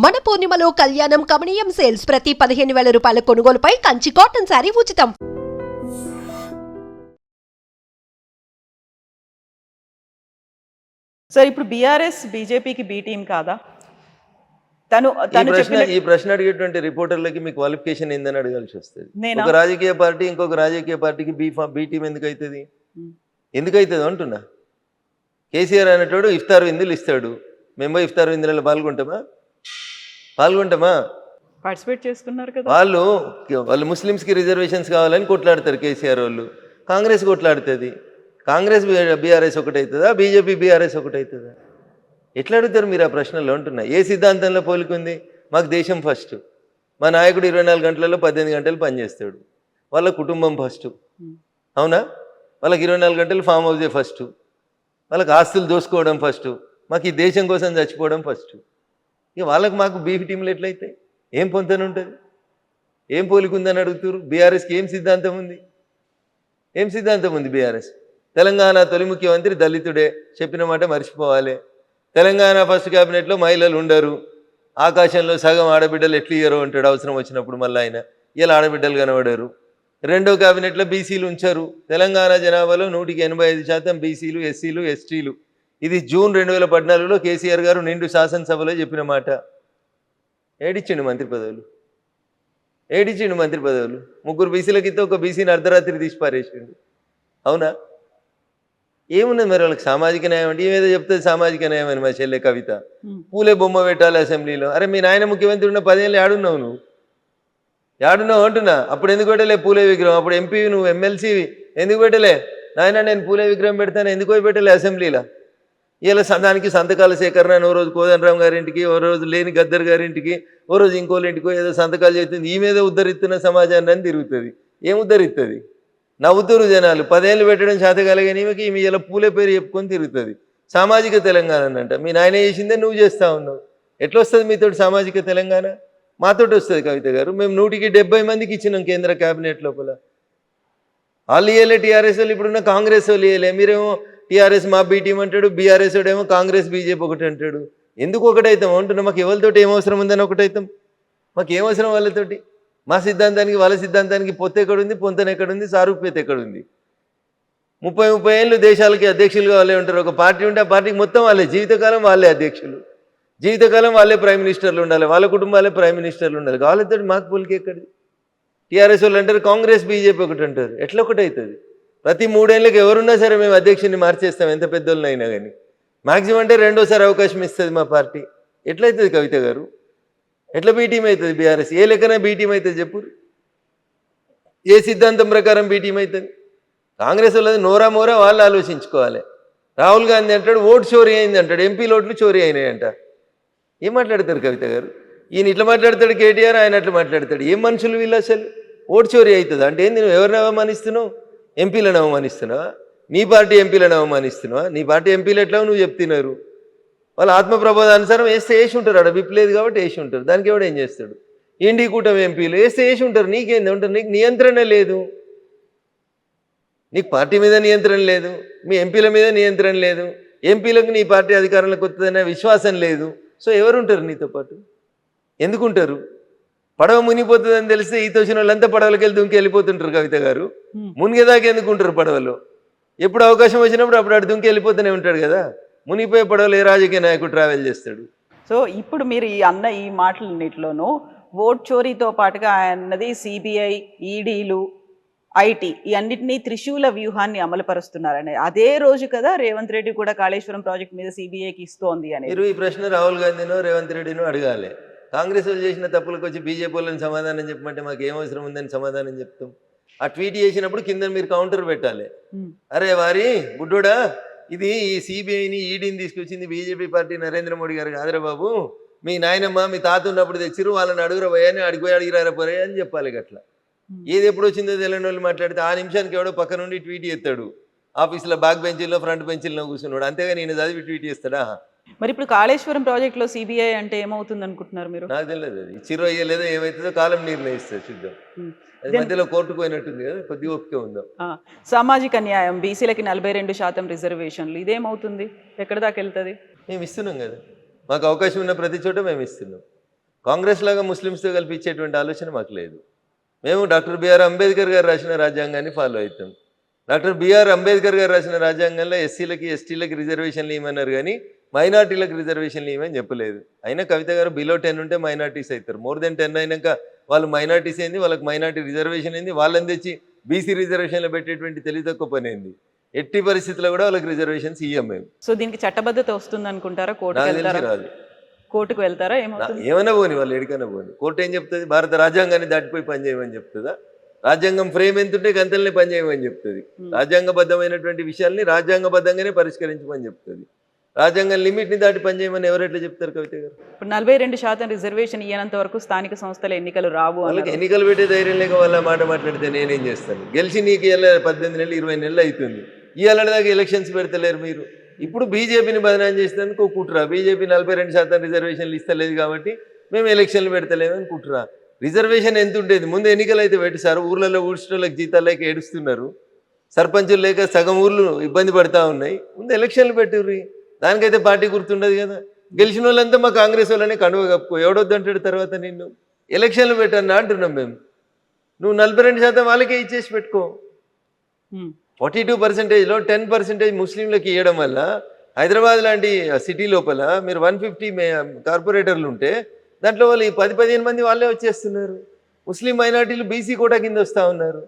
మన పూర్ణిమలో కళ్యాణం కమనీయం సేల్స్ ప్రతి 15,000 రూపాయల కొనుగోలుపై కంచి కాటన్ శారీ ఉచితం. సార్ ఇప్పుడు బీఆర్ఎస్ బీజేపీకి బి టీం కాదా? ఈ ప్రశ్న అడిగేటువంటి రిపోర్టర్లకి మీ క్వాలిఫికేషన్ ఏందని అడగాల్సి వస్తుంది. ఒక రాజకీయ పార్టీ ఇంకొక రాజకీయ పార్టీకి బి టీం ఎందుకు అవుతుంది? ఎందుకు అవుతుంది అంటున్నా. కేసీఆర్ అనేటోడు ఇఫ్తార్ విందులు ఇస్తాడు, మేము ఇఫ్తార్ విందులలో పాల్గొంటామా? పార్టిసిపేట్ చేస్తున్నారు కదా. వాళ్ళు ముస్లిమ్స్కి రిజర్వేషన్స్ కావాలని కొట్లాడతారు కేసీఆర్ వాళ్ళు. కాంగ్రెస్ కొట్లాడుతుంది. కాంగ్రెస్ బీఆర్ఎస్ ఒకటవుతుందా? బీజేపీ బీఆర్ఎస్ ఒకటవుతుందా? ఎట్లా అడుగుతారు మీరు ఆ ప్రశ్నలో అంటున్నా. ఏ సిద్ధాంతంలో పోలికుంది? మాకు దేశం ఫస్ట్, మా నాయకుడు 24 గంటలలో 18 గంటలు పనిచేస్తాడు, వాళ్ళ కుటుంబం ఫస్ట్. అవునా? వాళ్ళకి 24 గంటలు ఫామ్ హౌసే ఫస్ట్, వాళ్ళకి ఆస్తులు దోసుకోవడం ఫస్ట్, మాకు ఈ దేశం కోసం చచ్చిపోవడం ఫస్ట్. ఇక వాళ్ళకి మాకు బీఫ్ టీంలు ఎట్లయితే ఏం పొంతన ఉంటుంది? ఏం పోలికుందని అడుగుతారు. బీఆర్ఎస్కి ఏం సిద్ధాంతం ఉంది? బీఆర్ఎస్ తెలంగాణ తొలి ముఖ్యమంత్రి దళితుడే, చెప్పిన మాట మర్చిపోవాలి. తెలంగాణ ఫస్ట్ క్యాబినెట్లో మహిళలు ఉండరు, ఆకాశంలో సగం ఆడబిడ్డలు ఎట్లు ఇయ్యరో అంటాడు అవసరం వచ్చినప్పుడు. మళ్ళీ ఆయన ఇలా ఆడబిడ్డలు కనబడరు. రెండో క్యాబినెట్లో బీసీలు ఉంచారు. తెలంగాణ జనాభాలో 185% బీసీలు, ఎస్సీలు, ఎస్టీలు. ఇది జూన్ 2014లో కేసీఆర్ గారు నిండు శాసనసభలో చెప్పిన మాట. ఏడిచ్చిండు మంత్రి పదవులు. 3 బీసీలకి ఇస్తే ఒక బీసీని అర్ధరాత్రి తీసి పారేసిండు. అవునా? ఏమున్నది మరి వాళ్ళకి సామాజిక న్యాయం అంటే? ఏమేదో చెప్తుంది సామాజిక న్యాయం అని మా చెల్లె కవిత. పూలే బొమ్మ పెట్టాలి అసెంబ్లీలో. అరే మీ నాయన ముఖ్యమంత్రి ఉన్న 10 ఏళ్ళు ఏడున్నావు నువ్వు? అంటున్నా. అప్పుడు ఎందుకు పెట్టలే పూలే విగ్రహం? అప్పుడు ఎంపీ నువ్వు, ఎమ్మెల్సీ ఎందుకు పెట్టలే? నాయన నేను పూలే విగ్రహం పెడతాను ఎందుకు పోయి పెట్టలే అసెంబ్లీలో? ఇలా దానికి సంతకాల సేకరణ అని ఓ రోజు కోదండరామ్ గారింటికి, ఓ రోజు లేని గద్దర్ గారింటికి, ఓ రోజు ఇంకోళ్ళింటికో ఏదో సంతకాలు చేస్తుంది. ఈ మీద ఉద్ధరిస్తున్న సమాజాన్ని అని తిరుగుతుంది. ఏం ఉద్ధరిస్తుంది? నవ్వుతురు జనాలు. 10 ఏళ్ళు పెట్టడం శాతకాలగాని ఈమె ఇలా పూలే పేరు చెప్పుకొని తిరుగుతుంది. సామాజిక తెలంగాణ అంట. మీ నాయన చేసిందే నువ్వు చేస్తూ ఉన్నావు. ఎట్లా వస్తుంది మీతోటి సామాజిక తెలంగాణ? మాతోటి వస్తుంది కవిత గారు. మేము 170 మందికి ఇచ్చినాం కేంద్ర క్యాబినెట్ లోపల. వాళ్ళు ఇవ్వలే, టీఆర్ఎస్ వాళ్ళు ఇప్పుడున్న కాంగ్రెస్ వాళ్ళు ఇవ్వలే. మీరేమో టీఆర్ఎస్ మా బీ టీం అంటాడు, బీఆర్ఎస్ వాడేమో కాంగ్రెస్ బీజేపీ ఒకటి అంటాడు. ఎందుకు ఒకటైతాం అంటున్నా. మాకు ఎవరితోటి ఏమవసరం ఉందని ఒకటైతాం? మాకు ఏమవసరం వాళ్ళతోటి? మా సిద్ధాంతానికి వాళ్ళ సిద్ధాంతానికి పొత్తు ఎక్కడుంది, పొంతన ఎక్కడుంది, సారూప్యత ఎక్కడుంది? 30 ఏళ్ళు దేశాలకి అధ్యక్షులుగా వాళ్ళే ఉంటారు. ఒక పార్టీ ఉంటే ఆ పార్టీకి మొత్తం వాళ్ళే, జీవితకాలం వాళ్ళే అధ్యక్షులు, జీవితకాలం వాళ్ళే ప్రైమ్ మినిస్టర్లు ఉండాలి, వాళ్ళ కుటుంబాలే ప్రైమ్ మినిస్టర్లు ఉండాలి. వాళ్ళతో మాకు పోలికి ఎక్కడిది? టీఆర్ఎస్ వాళ్ళు అంటారు కాంగ్రెస్ బీజేపీ ఒకటి అంటారు. ఎట్లా ఒకటి అవుతుంది? ప్రతి 3 ఏళ్ళకి ఎవరున్నా సరే మేము అధ్యక్షుడిని మార్చేస్తాం, ఎంత పెద్దోళ్ళనైనా కానీ. మ్యాక్సిమం అంటే 2వ అవకాశం ఇస్తుంది మా పార్టీ. ఎట్లయితుంది కవిత గారు? ఎట్లా బీటీం అవుతుంది బీఆర్ఎస్? ఏ లెక్కన బీటీం అవుతుంది చెప్పు? ఏ సిద్ధాంతం ప్రకారం బీటీం అవుతుంది? కాంగ్రెస్ వాళ్ళది నోరా మోరా వాళ్ళు ఆలోచించుకోవాలి. రాహుల్ గాంధీ అంటాడు ఓటు చోరీ అయింది అంటాడు, ఎంపీల ఓట్లు చోరీ అయినాయి అంట. ఏం మాట్లాడతారు కవిత గారు? ఈయన ఇట్లా మాట్లాడతాడు కేటీఆర్, ఆయన అట్లా మాట్లాడతాడు. ఏం మనుషులు వీళ్ళు అసలు? ఓటు చోరీ అవుతుంది అంటే ఏంది? నువ్వు ఎవరిని అవమానిస్తున్నావు? ఎంపీలను అవమానిస్తున్నావా? నీ పార్టీ ఎంపీలను అవమానిస్తున్నావా? నీ పార్టీ ఎంపీలు ఎట్లా నువ్వు చెప్తున్నారు? వాళ్ళు ఆత్మప్రబోధానుసారం వేసి ఉంటారు. అక్కడ విప్పలేదు కాబట్టి వేసి ఉంటారు. దానికి ఎవడు ఏం చేస్తాడు? ఇండి కూటమి ఎంపీలు వేసి ఉంటారు. నీకేంది ఉంటారు? నీకు నియంత్రణ లేదు. నీకు పార్టీ మీద నియంత్రణ లేదు, మీ ఎంపీల మీద నియంత్రణ లేదు, ఎంపీలకు నీ పార్టీ అధికారంలోకి వస్తుందనే విశ్వాసం లేదు. సో ఎవరుంటారు నీతో పాటు? ఎందుకుంటారు? పడవ మునిగిపోతుందని తెలిస్తే ఈ తోచిన వాళ్ళంతా పడవలకి వెళ్ళి దుంకి వెళ్ళిపోతుంటారు కవిత గారు. మునిగేదాకా ఎందుకుంటారు పడవలో? ఎప్పుడు అవకాశం వచ్చినప్పుడు అప్పుడు దుంకి వెళ్ళిపోతూనే ఉంటాడు కదా. మునిగిపోయే పడవలు ఏ రాజకీయ నాయకుడు ట్రావెల్ చేస్తాడు? సో ఇప్పుడు మీరు ఈ మాటలన్నిటిలోనూ ఓట్ చోరీతో పాటుగా అన్నది సిబిఐ, ఈడీలు, ఐటీ ఈ అన్నిటినీ త్రిశూల వ్యూహాన్ని అమలుపరుస్తున్నారని అదే రోజు కదా రేవంత్ రెడ్డి కూడా కాళేశ్వరం ప్రాజెక్ట్ మీద సిబిఐకి ఇస్తోంది అని. మీరు ఈ ప్రశ్న రాహుల్ గాంధీనో రేవంత్ రెడ్డినో అడగాలి. కాంగ్రెస్ వాళ్ళు చేసిన తప్పులకు వచ్చి బీజేపీ వాళ్ళని సమాధానం చెప్పమంటే మాకు ఏం అవసరం ఉందని సమాధానం చెప్తాం. ఆ ట్వీట్ చేసినప్పుడు కింద మీరు కౌంటర్ పెట్టాలి. అరే వారి బుడ్డోడా, ఇది ఈ సిబిఐని ఈడీని తీసుకొచ్చింది బీజేపీ పార్టీ నరేంద్ర మోడీ గారు కాదురా బాబు, మీ నాయనమ్మ మీ తాత ఉన్నప్పుడు తెచ్చిరు, వాళ్ళని అడుగురా పోయాని అడిగిపోయి అడిగిరారా పోయా అని చెప్పాలి. గట్లా ఏది ఎప్పుడు వచ్చిందో తెలియని వాళ్ళు మాట్లాడితే ఆ నిమిషానికి ఎవడో పక్క నుండి ట్వీట్ చేస్తాడు. ఆఫీస్లో బ్యాక్ బెంచీల్లో ఫ్రంట్ బెంచీల్లో కూర్చున్నాడు. అంతేగా నేను చదివి ట్వీట్ చేస్తాడా? మరి ఇప్పుడు కాళేశ్వరం ప్రాజెక్టులో సిబిఐ అంటే ఏమవుతుంది అనుకుంటున్నారు మీరు? నాకు తెలియదు. అది చిరు అయ్యలేదో ఏమవుతుందో కాలం నిర్ణయిస్తుంది, చూద్దాం. అది మధ్యలో కోర్టుకు పోయినట్టుంది కదా, కొద్దిగా ఓపిక ఉందాం. సామాజిక న్యాయం, బీసీలకి 42% రిజర్వేషన్లు, ఇదేమవుతుంది? ఎక్కడి దాకా వెళ్తుంది? మేము ఇస్తున్నాం కదా, మాకు అవకాశం ఉన్న ప్రతి చోట మేము ఇస్తున్నాం. కాంగ్రెస్ లాగా ముస్లిమ్స్తో కలిపి ఇచ్చేటువంటి ఆలోచన మాకు లేదు. మేము డాక్టర్ బిఆర్ అంబేద్కర్ గారు రాసిన రాజ్యాంగాన్ని ఫాలో అవుతాం. డాక్టర్ బిఆర్ అంబేద్కర్ గారు రాసిన రాజ్యాంగంలో ఎస్సీలకి ఎస్టీలకి రిజర్వేషన్లు ఇవ్వమన్నారు, కానీ మైనార్టీలకు రిజర్వేషన్లు ఇవ్వమని చెప్పలేదు. అయినా కవిత గారు బిలో 10 ఉంటే మైనార్టీస్ అవుతారు, మోర్ దెన్ 10 అయినాక వాళ్ళు మైనార్టీస్ అయింది, వాళ్ళకి మైనార్టీ రిజర్వేషన్ అయింది, వాళ్ళని తెచ్చి బీసీ రిజర్వేషన్లో పెట్టేటువంటి తెలివి తక్కువ పని అయింది. ఎట్టి పరిస్థితుల్లో కూడా వాళ్ళకి రిజర్వేషన్స్ ఇవ్వం మేము. సో దీనికి చట్టబద్ధత వస్తుంది అనుకుంటారా? నాకు తెలిసి రాదు. కోర్టుకు వెళ్తారా? ఏమవుతుంది? ఏమైనా పోని, వాళ్ళు ఎడికైనా పోని, కోర్టు ఏం చెప్తుంది? భారత రాజ్యాంగాన్ని దాటిపోయి పనిచేయమని చెప్తుందా? రాజ్యాంగం ఫ్రేమ్ ఎంత ఉంటే గంతల్ని పనిచేయమని చెప్తుంది. రాజ్యాంగబద్ధమైనటువంటి విషయాల్ని రాజ్యాంగబద్ధంగానే పరిష్కరించమని చెప్తుంది. రాజ్యాంగం లిమిట్ని దాటి పనిచేయమని ఎవరెట్లా చెప్తారు కవిత గారు? ఇప్పుడు 42% రిజర్వేషన్ ఇయ్యనంత వరకు స్థానిక సంస్థల ఎన్నికలు రావు. వాళ్ళకి ఎన్నికలు పెట్టే ధైర్యం లేక వాళ్ళ మాట మాట్లాడితే నేనేం చేస్తాను? గెలిచి నీకు ఇలా 18 నెలలు 20 నెలలు అవుతుంది, ఇవాళ దాకా ఎలక్షన్స్ పెడతలేరు మీరు. ఇప్పుడు బీజేపీని బదనాం చేసినందుకు కుట్రా, బీజేపీ 42% రిజర్వేషన్లు ఇస్తలేదు కాబట్టి మేము ఎలక్షన్లు పెడతలేమని కుట్రా. రిజర్వేషన్ ఎంత ఉండేది? ముందు ఎన్నికలు అయితే పెట్టి సార్, ఊర్లలో ఊడ్చడానికి జీతాలు లేక ఏడుస్తున్నారు, సర్పంచులు లేక సగం ఊర్లు ఇబ్బంది పడతా ఉన్నాయి, ముందు ఎలక్షన్లు పెట్టుర్రి. దానికైతే పార్టీ గుర్తుండదు కదా. గెలిచిన వాళ్ళంతా మా కాంగ్రెస్ వాళ్ళనే కండువ కప్పుకో, ఎవడొద్దంటాడు తర్వాత నిన్ను. ఎలక్షన్లు పెట్టన్నా అంటున్నాం మేము. నువ్వు 42% వాళ్ళకే ఇచ్చేసి పెట్టుకో. 42%లో 10% ముస్లింలకు ఇవ్వడం వల్ల హైదరాబాద్ లాంటి సిటీ లోపల మీరు 150 కార్పొరేటర్లు ఉంటే దాంట్లో వాళ్ళు 10-15 మంది వాళ్ళే వచ్చేస్తున్నారు. ముస్లిం మైనార్టీలు బీసీ కోటా కింద వస్తూ ఉన్నారు.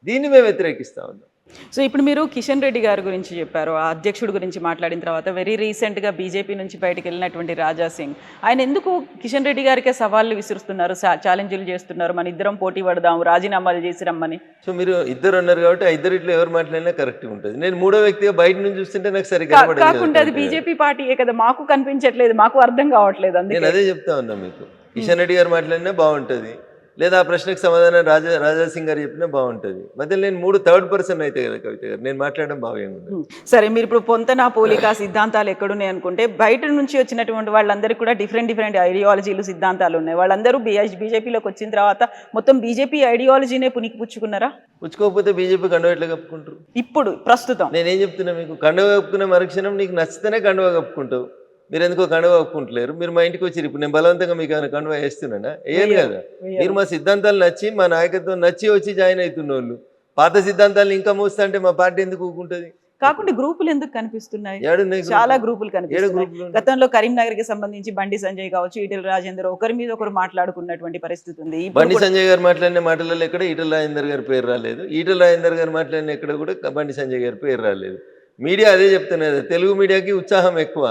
దీన్ని మేము వ్యతిరేకిస్తూ ఉన్నాం. సో ఇప్పుడు మీరు కిషన్ రెడ్డి గారి గురించి చెప్పారు, ఆ అధ్యక్షుడి గురించి మాట్లాడిన తర్వాత వెరీ రీసెంట్గా బీజేపీ నుంచి బయటకు వెళ్ళినటువంటి రాజా సింగ్, ఆయన ఎందుకు కిషన్ రెడ్డి గారికే సవాళ్ళు విసురుస్తున్నారు, ఛాలెంజ్లు చేస్తున్నారు, మన ఇద్దరం పోటీ పడదాం, రాజీనామాలు చేసి రమ్మని? సో మీరు ఇద్దరు అన్నారు కాబట్టి ఆ ఇద్దరిట్లో ఎవరు మాట్లాడినా కరెక్ట్గా ఉంటుంది. నేను మూడో వ్యక్తిగా బయట నుంచి చూస్తుంటే నాకు సరిగ్గా కాకుండా అది బీజేపీ పార్టీయే కదా, మాకు కనిపించట్లేదు, మాకు అర్థం కావట్లేదు. నేను అదే చెప్తా ఉన్నా మీకు. కిషన్ రెడ్డి గారు మాట్లాడినా బాగుంటుంది, లేదా ఆ ప్రశ్నకు సమాధానం రాజా సింగ్ గారు చెప్పినా బాగుంటుంది. మధ్యలో నేను థర్డ్ పర్సన్ అయితే కదా కవిత గారు, నేను మాట్లాడడం బాగుంది. సరే, మీరు ఇప్పుడు పొంతన పోలిక సిద్ధాంతాలు ఎక్కడున్నాయి అనుకుంటే, బయట నుంచి వచ్చినటువంటి వాళ్ళందరికీ కూడా డిఫరెంట్ ఐడియాలజీలు సిద్ధాంతాలు ఉన్నాయి. వాళ్ళందరూ బీజేపీలోకి వచ్చిన తర్వాత మొత్తం బీజేపీ ఐడియాలజీనే పుచ్చుకున్నారా? పుచ్చుకోకపోతే బీజేపీ కండువ ఎట్లా కప్పుకుంటారు? ఇప్పుడు ప్రస్తుతం నేనేం చెప్తున్నా మీకు, కండువ కప్పుకునే మరుక్షణం నీకు నచ్చితేనే కండువ కప్పుకుంటావు. మీరు ఎందుకో కండువ ఒప్పుకుంటలేరు. మీరు మా ఇంటికి వచ్చి ఇప్పుడు నేను బలవంతంగా మీకు ఏమైనా కండువ వేస్తున్నానా? ఏం కదా. మీరు మా సిద్ధాంతాలు నచ్చి, మా నాయకత్వం నచ్చి వచ్చి జాయిన్ అవుతున్న వాళ్ళు పాత సిద్ధాంతాలు ఇంకా మోస్తా అంటే మా పార్టీ ఎందుకు ఊకుంటుంది? కాకుండా గ్రూపులు ఎందుకు కనిపిస్తున్నాయి? చాలా గ్రూపులు కనిపిస్తున్నాయి. గతంలో కరీంనగర్ కి సంబంధించి బండి సంజయ్ కావచ్చు, ఈటెల రాజేందర్ ఒకరి మీద ఒకరు మాట్లాడుకున్నటువంటి పరిస్థితి ఉంది. బండి సంజయ్ గారు మాట్లాడిన మాటలలో ఎక్కడ ఈటెల రాజేందర్ గారి పేరు రాలేదు. ఈటెల రాజేందర్ గారు మాట్లాడిన ఎక్కడ కూడా బండి సంజయ్ గారి పేరు రాలేదు. మీడియా అదే చెప్తున్నది, తెలుగు మీడియాకి ఉత్సాహం ఎక్కువ,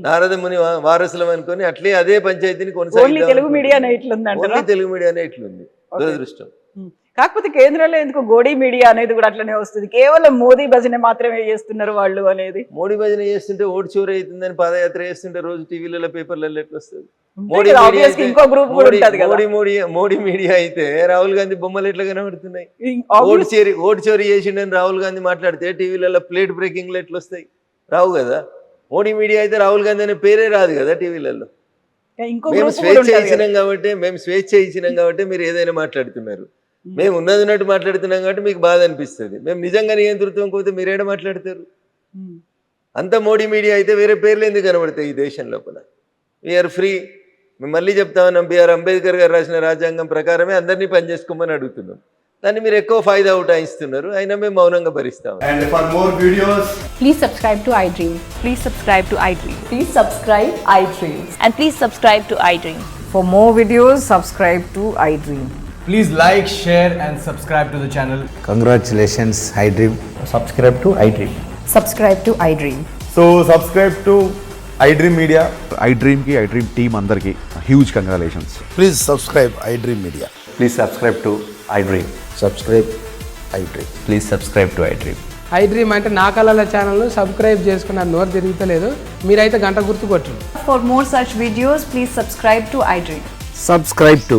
నారద ముని వారసులం అనుకొని అట్లే అదే పంచాయతీని కొనసాగి తెలుగు మీడియానే ఇట్లుంది దురదృష్టం. కాకపోతే కేంద్రంలో ఎందుకు గోడీ మీడియా అనేది కూడా అట్లనే వస్తుంది, కేవలం మోదీ భజన మాత్రమే చేస్తున్నారు వాళ్ళు అనేది. మోడీ భజన చేస్తుంటే ఓటు చోరీ అవుతుందని పాదయాత్ర చేస్తుంటే రోజు టీవీలలో పేపర్లలో ఎట్లా వస్తుంది? మోడీ మీడియా అయితే రాహుల్ గాంధీ బొమ్మలు ఎట్లా కనబడుతున్నాయి? ఓటు చోరీ చేసిండని రాహుల్ గాంధీ మాట్లాడితే టీవీలలో ప్లేట్ బ్రేకింగ్లు ఎట్లా వస్తాయి? రావు కదా. మోడీ మీడియా అయితే రాహుల్ గాంధీ అనే పేరే రాదు కదా టీవీలలో. మేము స్వేచ్ఛ ఇచ్చినాం కాబట్టి మీరు ఏదైనా మాట్లాడుతున్నారు. మేము ఉన్నట్టు మాట్లాడుతున్నాం కాబట్టి మీకు బాధ అనిపిస్తుంది. మేము నిజంగా నియంతృత్వం పోతే మీరేడ మాట్లాడతారు? అంత మోడీ మీడియా అయితే వేరే పేర్లు ఎందుకు కనబడతాయి ఈ దేశం లోపల? We are free. మేము మళ్ళీ చెప్తా ఉన్నాం, బిఆర్ అంబేద్కర్ గారు రాసిన రాజ్యాంగం ప్రకారమే అందరినీ పనిచేసుకోమని అడుగుతున్నాం. దాన్ని మీరు ఎక్కువ ఫాయిదా ఉటాయిస్తున్నారు, అయినా మేము మౌనంగా భరిస్తాం. And for more videos, please subscribe to iDream. Please subscribe to iDream. Please subscribe iDream. And please subscribe to iDream. For more videos, subscribe to iDream. please like, share and subscribe to the channel. Congratulations, iDream. Subscribe to iDream. Subscribe to iDream. So subscribe to iDream Media. iDream ki iDream team andarki huge congratulations. Please subscribe iDream Media. Please subscribe to iDream. Subscribe iDream. Please subscribe to iDream. iDream అంటే నా కళల channel subscribe చేసుకున్న నోరు తిరుగుతలేదు, మీరైతే గంట గుర్తు కొట్టండి. For more such videos, please subscribe to iDream. Subscribe to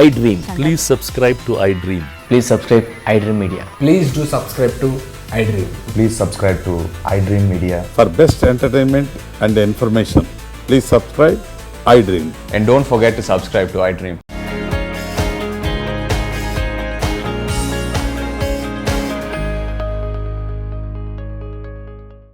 iDream. Please subscribe to iDream. Please subscribe iDream Media. Please do subscribe to iDream. Please subscribe to iDream Media. For best entertainment and information, please subscribe iDream. And don't forget to subscribe to iDream.